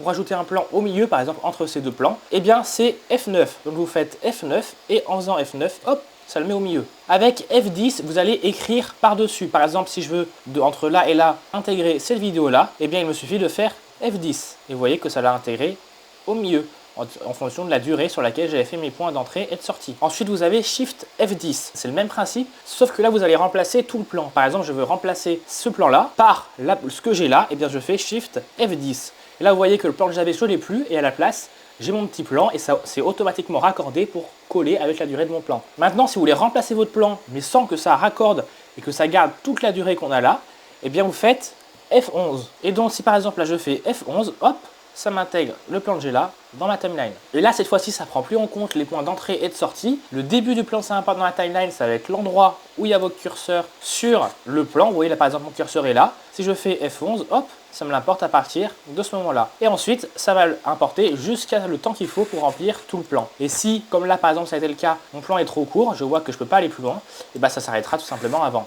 pour rajouter un plan au milieu, par exemple entre ces deux plans, eh bien c'est F9. Donc vous faites F9 et en faisant F9, hop, ça le met au milieu. Avec F10, vous allez écrire par-dessus. Par exemple, si je veux, entre là et là, intégrer cette vidéo-là, eh bien il me suffit de faire F10. Et vous voyez que ça l'a intégré au milieu, en fonction de la durée sur laquelle j'avais fait mes points d'entrée et de sortie. Ensuite, vous avez Shift F10. C'est le même principe, sauf que là, vous allez remplacer tout le plan. Par exemple, je veux remplacer ce plan-là par ce que j'ai là, et bien je fais Shift F10. Et là, vous voyez que le plan que j'avais, je ne l'ai plus, et à la place, j'ai mon petit plan, et ça c'est automatiquement raccordé pour coller avec la durée de mon plan. Maintenant, si vous voulez remplacer votre plan, mais sans que ça raccorde et que ça garde toute la durée qu'on a là, eh bien vous faites F11. Et donc, si par exemple, là, je fais F11, hop, ça m'intègre le plan que j'ai là dans ma timeline. Et là, cette fois-ci, ça ne prend plus en compte les points d'entrée et de sortie. Le début du plan, ça importe dans la timeline, ça va être l'endroit où il y a votre curseur sur le plan. Vous voyez là, par exemple, mon curseur est là. Si je fais F11, hop, ça me l'importe à partir de ce moment-là. Et ensuite, ça va l'importer jusqu'à le temps qu'il faut pour remplir tout le plan. Et si, comme là, par exemple, ça a été le cas, mon plan est trop court, je vois que je ne peux pas aller plus loin, et bien ça s'arrêtera tout simplement avant.